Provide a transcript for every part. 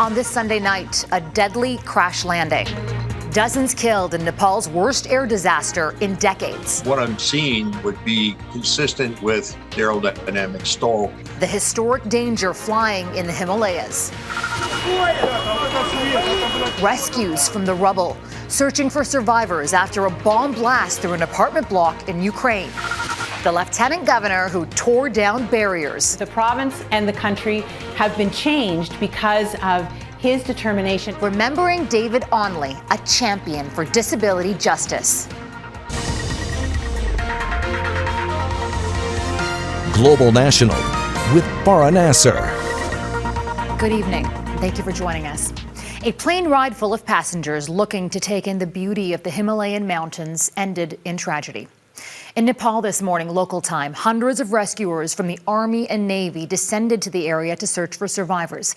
On this Sunday night, a deadly crash landing. Dozens killed in Nepal's worst air disaster in decades. What I'm seeing would be consistent with aerodynamic stall. The historic danger flying in the Himalayas. Rescues from the rubble, searching for survivors after a bomb blast through an apartment block in Ukraine. The lieutenant governor who tore down barriers. The province and the country have been changed because of his determination. Remembering David Onley, a champion for disability justice. Global National with Farah Nasser. Good evening. Thank you for joining us. A plane ride full of passengers looking to take in the beauty of the Himalayan mountains ended in tragedy. In Nepal this morning, local time, hundreds of rescuers from the Army and Navy descended to the area to search for survivors.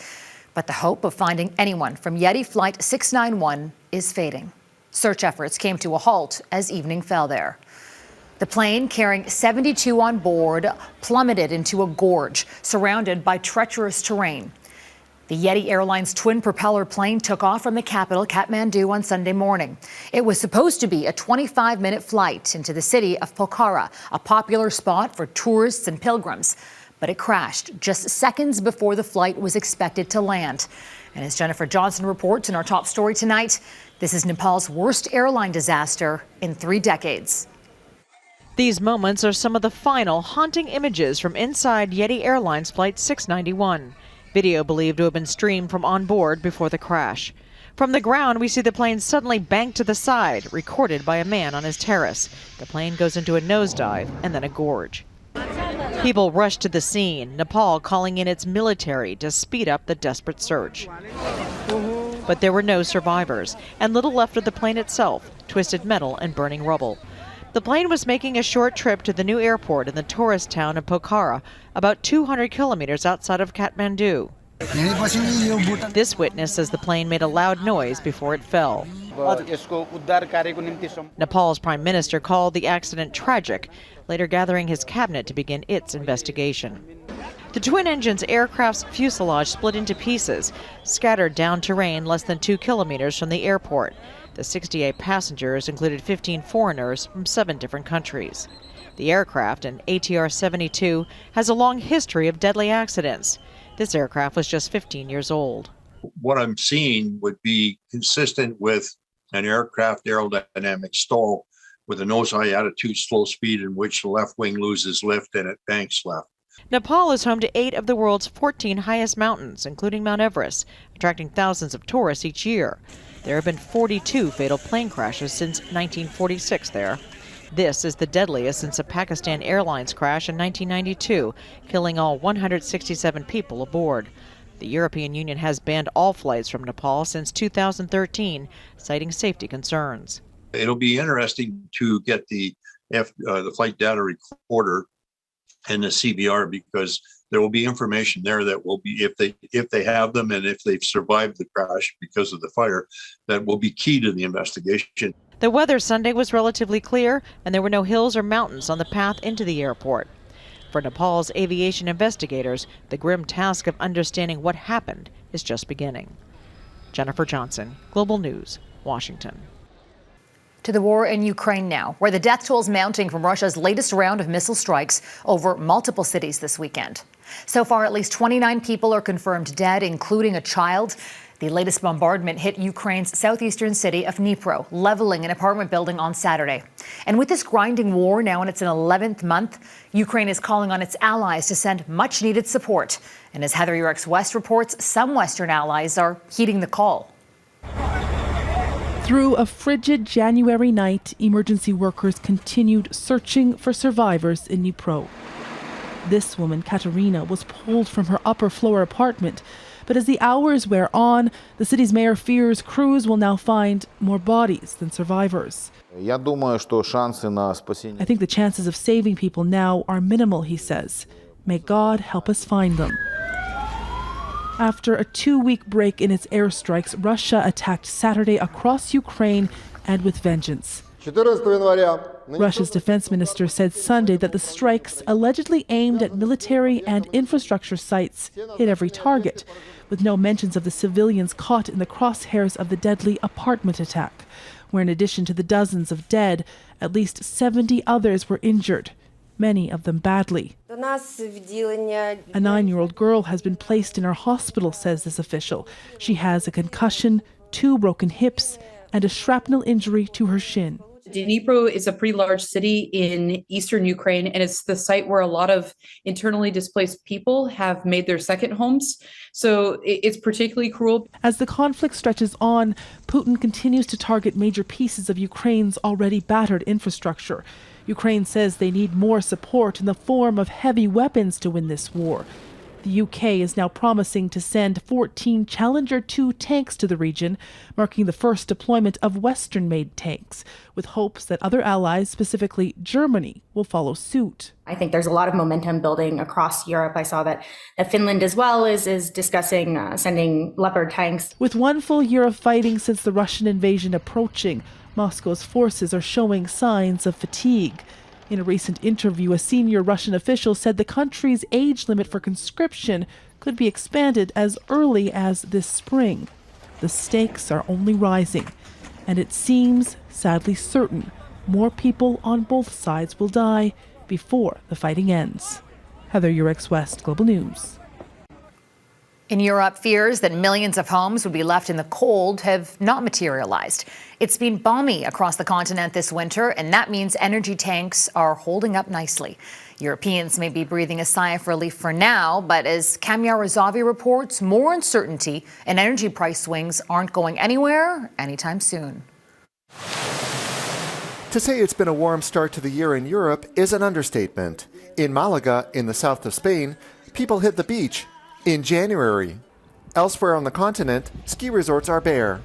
But the hope of finding anyone from Yeti Flight 691 is fading. Search efforts came to a halt as evening fell there. The plane, carrying 72 on board, plummeted into a gorge surrounded by treacherous terrain. The Yeti Airlines twin propeller plane took off from the capital, Kathmandu, on Sunday morning. It was supposed to be a 25-minute flight into the city of Pokhara, a popular spot for tourists and pilgrims. But it crashed just seconds before the flight was expected to land. And as Jennifer Johnson reports in our top story tonight, this is Nepal's worst airline disaster in 3 decades. These moments are some of the final haunting images from inside Yeti Airlines Flight 691. Video believed to have been streamed from on board before the crash. From the ground, we see the plane suddenly bank to the side, recorded by a man on his terrace. The plane goes into a nosedive and then a gorge. People rush to the scene, Nepal calling in its military to speed up the desperate search. But there were no survivors, and little left of the plane itself, twisted metal and burning rubble. The plane was making a short trip to the new airport in the tourist town of Pokhara, about 200 kilometers outside of Kathmandu. This witness says the plane made a loud noise before it fell. Nepal's prime minister called the accident tragic, later gathering his cabinet to begin its investigation. The twin engine's aircraft's fuselage split into pieces, scattered down terrain less than 2 kilometers from the airport. The 68 passengers included 15 foreigners from 7 different countries. The aircraft, an ATR-72, has a long history of deadly accidents. This aircraft was just 15 years old. What I'm seeing would be consistent with an aircraft aerodynamic stall with a nose-high attitude, slow speed in which the left wing loses lift and it banks left. Nepal is home to 8 of the world's 14 highest mountains, including Mount Everest, attracting thousands of tourists each year. There have been 42 fatal plane crashes since 1946 there. This is the deadliest since a Pakistan Airlines crash in 1992, killing all 167 people aboard. The European Union has banned all flights from Nepal since 2013, citing safety concerns. It'll be interesting to get the flight data recorder and the CBR, because there will be information there that will be, if they have them and if they've survived the crash because of the fire, that will be key to the investigation. The weather Sunday was relatively clear, and there were no hills or mountains on the path into the airport. For Nepal's aviation investigators, the grim task of understanding what happened is just beginning. Jennifer Johnson, Global News, Washington. To the war in Ukraine now, where the death toll is mounting from Russia's latest round of missile strikes over multiple cities this weekend. So far, at least 29 people are confirmed dead, including a child. The latest bombardment hit Ukraine's southeastern city of Dnipro, leveling an apartment building on Saturday. And with this grinding war now in its 11th month, Ukraine is calling on its allies to send much-needed support. And as Heather Yourex-West reports, some Western allies are heeding the call. Through a frigid January night, emergency workers continued searching for survivors in Dnipro. This woman, Katerina, was pulled from her upper floor apartment. But as the hours wear on, the city's mayor fears crews will now find more bodies than survivors. I think the chances of saving people now are minimal, he says. May God help us find them. After a 2-week break in its airstrikes, Russia attacked Saturday across Ukraine and with vengeance. Russia's defense minister said Sunday that the strikes, allegedly aimed at military and infrastructure sites, hit every target, with no mentions of the civilians caught in the crosshairs of the deadly apartment attack, where in addition to the dozens of dead, at least 70 others were injured, many of them badly. A 9-year-old girl has been placed in our hospital, says this official. She has a concussion, 2 broken hips, and a shrapnel injury to her shin. Dnipro is a pretty large city in eastern Ukraine, and it's the site where a lot of internally displaced people have made their second homes. So it's particularly cruel. As the conflict stretches on, Putin continues to target major pieces of Ukraine's already battered infrastructure. Ukraine says they need more support in the form of heavy weapons to win this war. The UK is now promising to send 14 Challenger 2 tanks to the region, marking the first deployment of Western-made tanks, with hopes that other allies, specifically Germany, will follow suit. I think there's a lot of momentum building across Europe. I saw that Finland as well is discussing sending Leopard tanks. With 1 full year of fighting since the Russian invasion approaching, Moscow's forces are showing signs of fatigue. In a recent interview, a senior Russian official said the country's age limit for conscription could be expanded as early as this spring. The stakes are only rising, and it seems, sadly certain, more people on both sides will die before the fighting ends. Heather, Yourex-West, Global News. In Europe, fears that millions of homes would be left in the cold have not materialized. It's been balmy across the continent this winter, and that means energy tanks are holding up nicely. Europeans may be breathing a sigh of relief for now, but as Kamya Razavi reports, more uncertainty and energy price swings aren't going anywhere anytime soon. To say it's been a warm start to the year in Europe is an understatement. In Malaga, in the south of Spain, people hit the beach in January. Elsewhere on the continent, ski resorts are bare.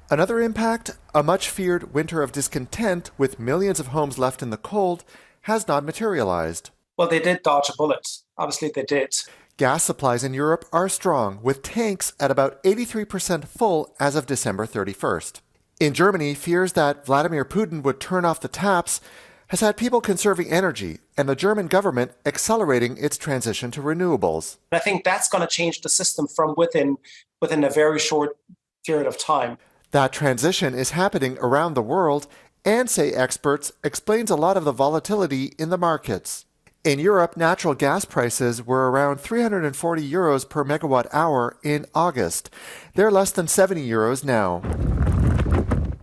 Another impact, a much-feared winter of discontent with millions of homes left in the cold, has not materialized. Well, they did dodge a bullet. Obviously, they did. Gas supplies in Europe are strong, with tanks at about 83% full as of December 31st. In Germany, fears that Vladimir Putin would turn off the taps has had people conserving energy and the German government accelerating its transition to renewables. I think that's going to change the system from within a very short period of time. That transition is happening around the world and, say experts, explains a lot of the volatility in the markets. In Europe, natural gas prices were around 340 euros per megawatt hour in August. They're less than 70 euros now.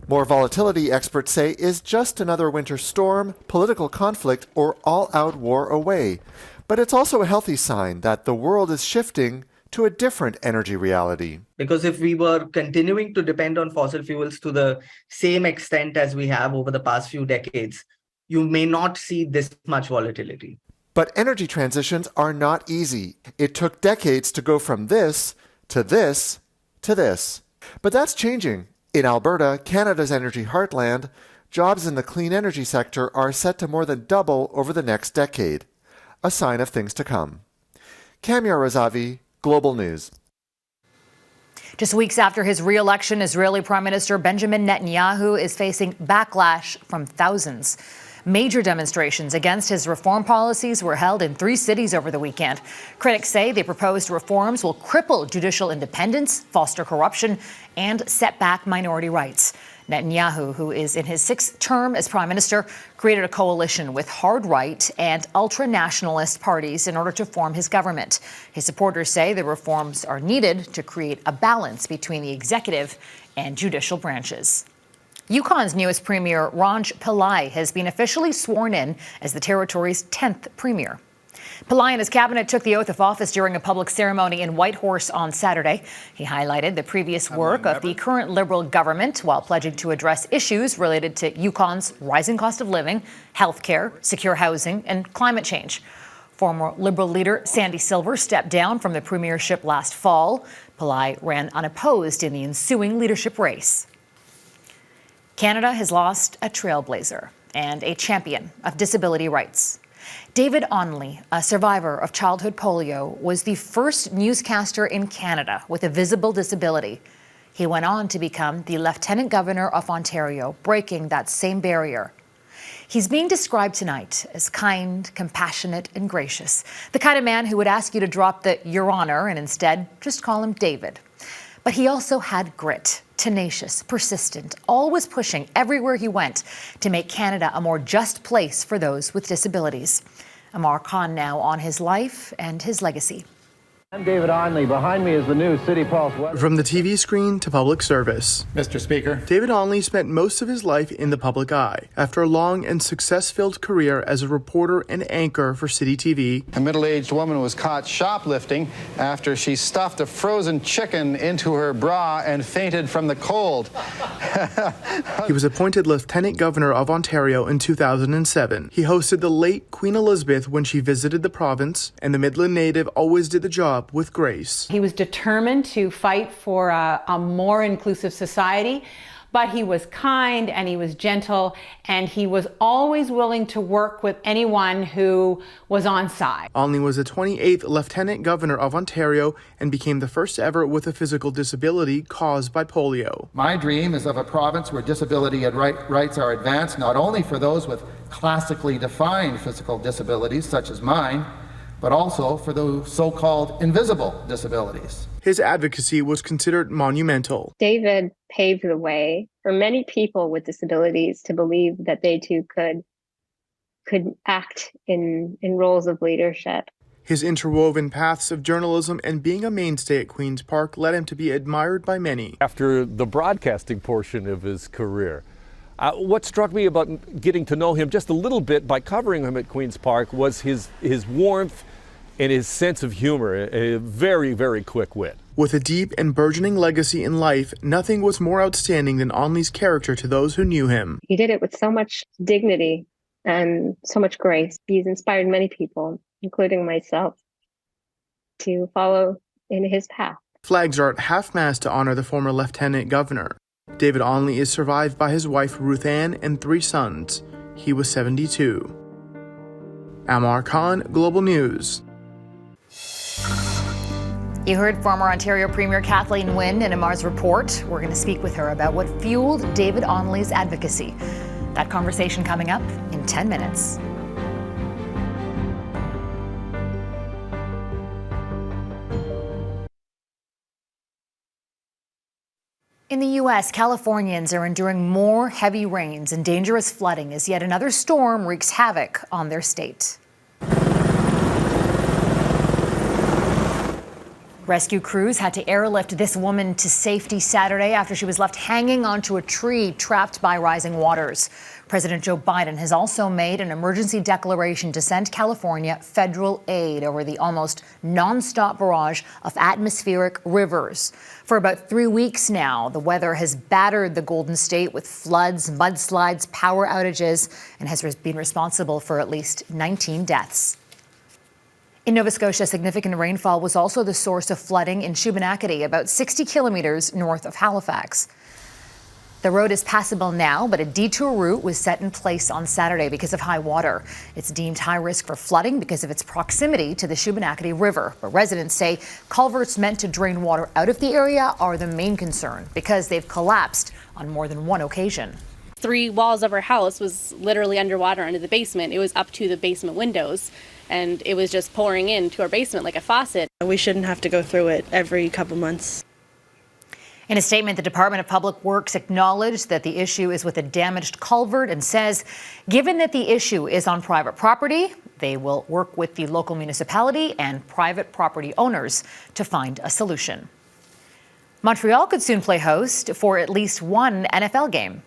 More volatility, experts say, is just another winter storm, political conflict, or all-out war away. But it's also a healthy sign that the world is shifting to a different energy reality. Because if we were continuing to depend on fossil fuels to the same extent as we have over the past few decades, you may not see this much volatility. But energy transitions are not easy. It took decades to go from this to this to this. But that's changing. In Alberta, Canada's energy heartland, jobs in the clean energy sector are set to more than double over the next decade. A sign of things to come. Kamya Razavi, Global News. Just weeks after his re-election, Israeli Prime Minister Benjamin Netanyahu is facing backlash from thousands. Major demonstrations against his reform policies were held in 3 cities over the weekend. Critics say the proposed reforms will cripple judicial independence, foster corruption, and set back minority rights. Netanyahu, who is in his 6th term as prime minister, created a coalition with hard-right and ultra-nationalist parties in order to form his government. His supporters say the reforms are needed to create a balance between the executive and judicial branches. Yukon's newest premier, Ranj Pillai, has been officially sworn in as the territory's 10th premier. Pillai and his cabinet took the oath of office during a public ceremony in Whitehorse on Saturday. He highlighted the previous work of the current Liberal government while pledging to address issues related to Yukon's rising cost of living, healthcare, secure housing, and climate change. Former Liberal leader Sandy Silver stepped down from the premiership last fall. Pillai ran unopposed in the ensuing leadership race. Canada has lost a trailblazer and a champion of disability rights. David Onley, a survivor of childhood polio, was the first newscaster in Canada with a visible disability. He went on to become the Lieutenant Governor of Ontario, breaking that same barrier. He's being described tonight as kind, compassionate, and gracious. The kind of man who would ask you to drop the "Your Honor" and instead just call him David. But he also had grit, tenacious, persistent, always pushing everywhere he went to make Canada a more just place for those with disabilities. Amar Khan now on his life and his legacy. I'm David Onley. Behind me is the new City Pulse weather. From the TV screen to public service. Mr. Speaker. David Onley spent most of his life in the public eye. After a long and success-filled career as a reporter and anchor for City TV. A middle-aged woman was caught shoplifting after she stuffed a frozen chicken into her bra and fainted from the cold. He was appointed Lieutenant Governor of Ontario in 2007. He hosted the late Queen Elizabeth when she visited the province, and the Midland native always did the job with grace. He was determined to fight for a more inclusive society, but he was kind and he was gentle and he was always willing to work with anyone who was on side. Onley was the 28th Lieutenant Governor of Ontario and became the first ever with a physical disability caused by polio. My dream is of a province where disability and rights are advanced not only for those with classically defined physical disabilities such as mine, but also for those so-called invisible disabilities. His advocacy was considered monumental. David paved the way for many people with disabilities to believe that they too could act in roles of leadership. His interwoven paths of journalism and being a mainstay at Queen's Park led him to be admired by many. After the broadcasting portion of his career, what struck me about getting to know him just a little bit by covering him at Queen's Park was his warmth and his sense of humor, a very, very quick wit. With a deep and burgeoning legacy in life, nothing was more outstanding than Onley's character to those who knew him. He did it with so much dignity and so much grace. He's inspired many people, including myself, to follow in his path. Flags are at half-mast to honor the former Lieutenant Governor. David Onley is survived by his wife Ruth Ann and 3 sons. He was 72. Amar Khan, Global News. You heard former Ontario Premier Kathleen Nguyen in Amar's report. We're going to speak with her about what fueled David Onley's advocacy. That conversation coming up in 10 minutes. In the U.S., Californians are enduring more heavy rains and dangerous flooding as yet another storm wreaks havoc on their state. Rescue crews had to airlift this woman to safety Saturday after she was left hanging onto a tree trapped by rising waters. President Joe Biden has also made an emergency declaration to send California federal aid over the almost nonstop barrage of atmospheric rivers. For about 3 weeks now, the weather has battered the Golden State with floods, mudslides, power outages, and has been responsible for at least 19 deaths. In Nova Scotia, significant rainfall was also the source of flooding in Shubenacadie, about 60 kilometers north of Halifax. The road is passable now, but a detour route was set in place on Saturday because of high water. It's deemed high risk for flooding because of its proximity to the Shubenacadie River. But residents say culverts meant to drain water out of the area are the main concern because they've collapsed on more than one occasion. 3 walls of our house was literally underwater under the basement. It was up to the basement windows, and it was just pouring into our basement like a faucet. We shouldn't have to go through it every couple months. In a statement, the Department of Public Works acknowledged that the issue is with a damaged culvert and says, given that the issue is on private property, they will work with the local municipality and private property owners to find a solution. Montreal could soon play host for at least one NFL game.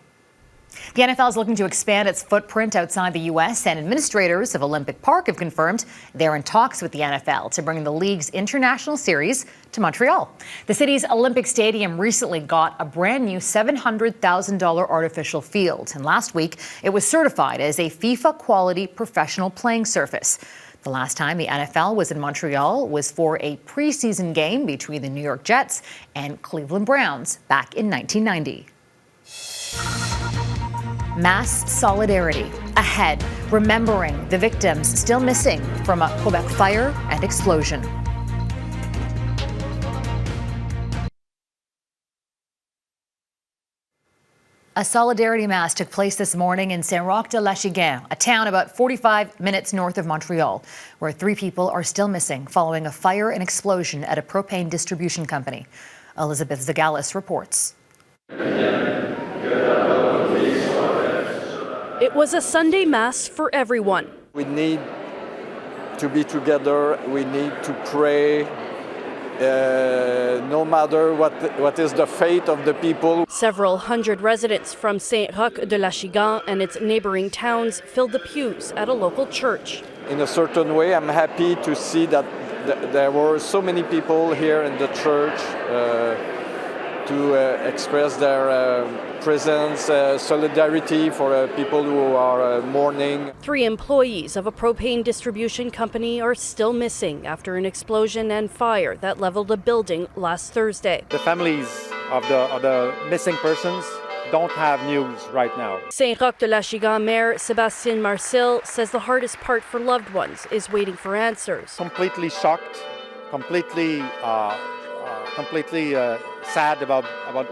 The NFL is looking to expand its footprint outside the U.S., and administrators of Olympic Park have confirmed they're in talks with the NFL to bring the league's international series to Montreal. The city's Olympic Stadium recently got a brand new $700,000 artificial field, and last week it was certified as a FIFA-quality professional playing surface. The last time the NFL was in Montreal was for a preseason game between the New York Jets and Cleveland Browns back in 1990. Mass solidarity ahead, remembering the victims still missing from a Quebec fire and explosion. A solidarity mass took place this morning in Saint-Roch-de-L'Achigan, a town about 45 minutes north of Montreal, where 3 people are still missing following a fire and explosion at a propane distribution company. Elizabeth Zogalis reports. It was a Sunday mass for everyone. We need to be together. We need to pray. No matter what is the fate of the people. Several hundred residents from Saint-Roch-de-L'Achigan and its neighboring towns filled the pews at a local church. In a certain way, I'm happy to see that there were so many people here in the church to express their presence, solidarity for people who are mourning. 3 employees of a propane distribution company are still missing after an explosion and fire that leveled a building last Thursday. The families of the missing persons don't have news right now. Saint-Roch-de-L'Achigan Mayor Sébastien Marcel says the hardest part for loved ones is waiting for answers. Completely shocked, completely sad about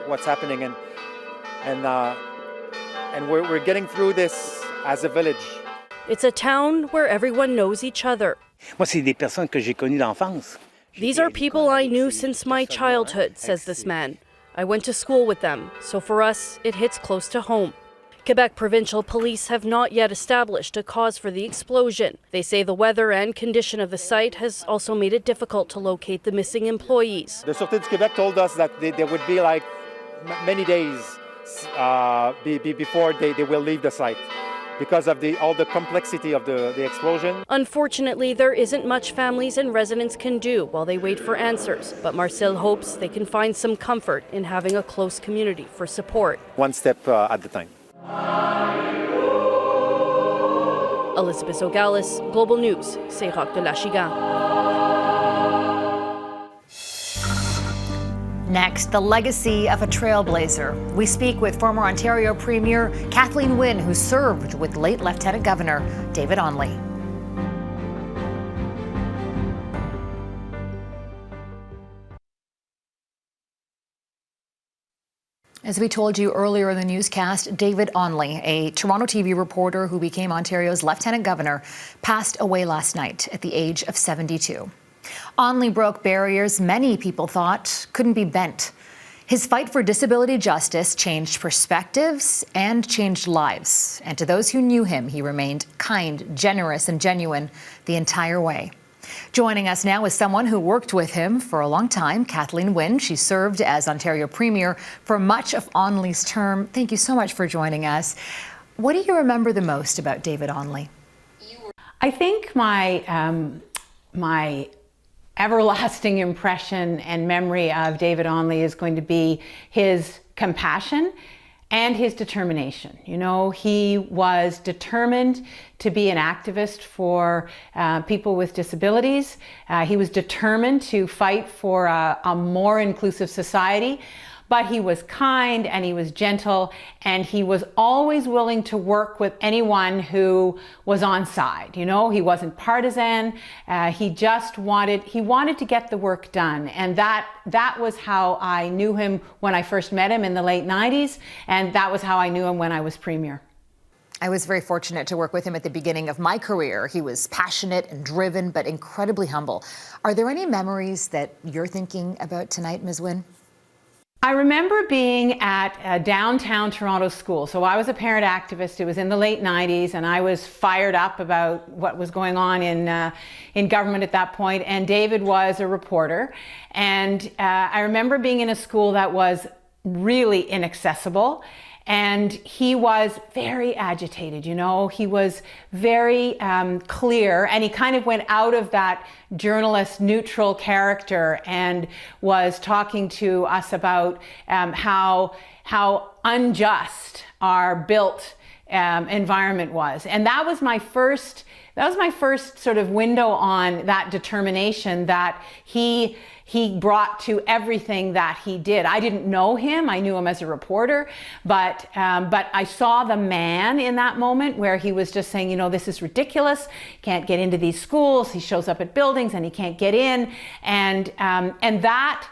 what's happening, and we're getting through this as a village. It's a town where everyone knows each other. These are people I knew since my childhood, says this man. I went to school with them, so for us, it hits close to home. Quebec provincial police have not yet established a cause for the explosion. They say the weather and condition of the site has also made it difficult to locate the missing employees. The Sûreté du Québec told us that there would be like many days before they will leave the site because of all the complexity of the explosion. Unfortunately, there isn't much families and residents can do while they wait for answers, but Marcel hopes they can find some comfort in having a close community for support. One step at a time. Elizabeth Zogalis, Global News, Saint-Roch-de-L'Achigan. Next, the legacy of a trailblazer. We speak with former Ontario Premier Kathleen Nguyen, who served with late Lieutenant Governor David Onley. As we told you earlier in the newscast, David Onley, a Toronto TV reporter who became Ontario's Lieutenant Governor, passed away last night at the age of 72. Onley broke barriers many people thought couldn't be bent. His fight for disability justice changed perspectives and changed lives. And to those who knew him, he remained kind, generous, and genuine the entire way. Joining us now is someone who worked with him for a long time, Kathleen Nguyen. She served as Ontario Premier for much of Onley's term. Thank you so much for joining us. What do you remember the most about David Onley? I think my everlasting impression and memory of David Onley is going to be his compassion and his determination. You know, he was determined to be an activist for people with disabilities. He was determined to fight for a more inclusive society. But he was kind and he was gentle, and he was always willing to work with anyone who was on side. You know, he wasn't partisan. He just wanted to get the work done. And that was how I knew him when I first met him in the late 90s. And that was how I knew him when I was Premier. I was very fortunate to work with him at the beginning of my career. He was passionate and driven, but incredibly humble. Are there any memories that you're thinking about tonight, Ms. Nguyen? I remember being at a downtown Toronto school. So I was a parent activist. It was in the late 90s, and I was fired up about what was going on in government at that point. And David was a reporter. And I remember being in a school that was really inaccessible. And he was very agitated, you know, he was very clear, and he kind of went out of that journalist neutral character and was talking to us about how unjust our built environment was. And that was my first sort of window on that determination that he brought to everything that he did. I didn't know him. I knew him as a reporter, but I saw the man in that moment where he was just saying, you know, this is ridiculous. Can't get into these schools. He shows up at buildings and he can't get in. And that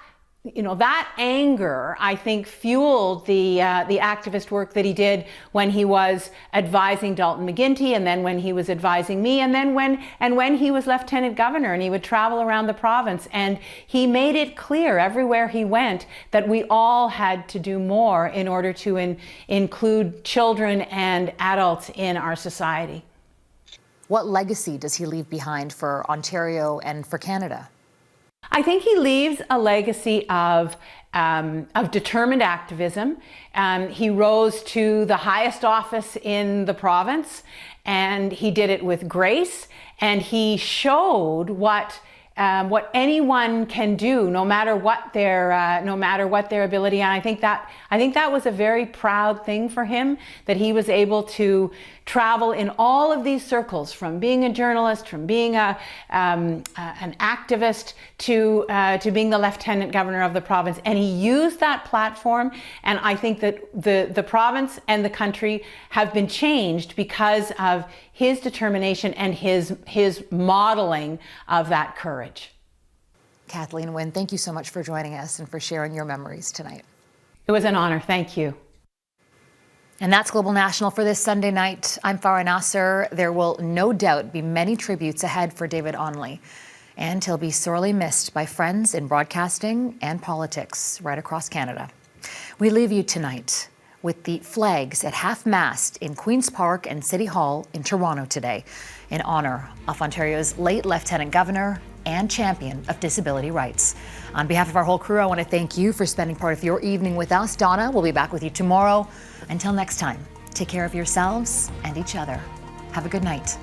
that anger, I think, fueled the activist work that he did when he was advising Dalton McGuinty, and then when he was advising me, and then when he was lieutenant governor, and he would travel around the province, and he made it clear everywhere he went that we all had to do more in order to include children and adults in our society. What legacy does he leave behind for Ontario and for Canada? I think he leaves a legacy of determined activism. He rose to the highest office in the province, and he did it with grace, and he showed what anyone can do, no matter what their ability. And I think that was a very proud thing for him, that he was able to travel in all of these circles, from being a journalist, from being an activist, to being the lieutenant governor of the province. And he used that platform, and I think that the province and the country have been changed because of his determination and his modeling of that courage. Kathleen, Nguyen, thank you so much for joining us and for sharing your memories tonight. It was an honor. Thank you. And that's Global National for this Sunday night. I'm Farah Nasser. There will no doubt be many tributes ahead for David Onley, and he'll be sorely missed by friends in broadcasting and politics right across Canada. We leave you tonight with the flags at half-mast in Queen's Park and City Hall in Toronto today, in honor of Ontario's late Lieutenant Governor and champion of disability rights. On behalf of our whole crew, I want to thank you for spending part of your evening with us. Donna will be back with you tomorrow. Until next time, take care of yourselves and each other. Have a good night.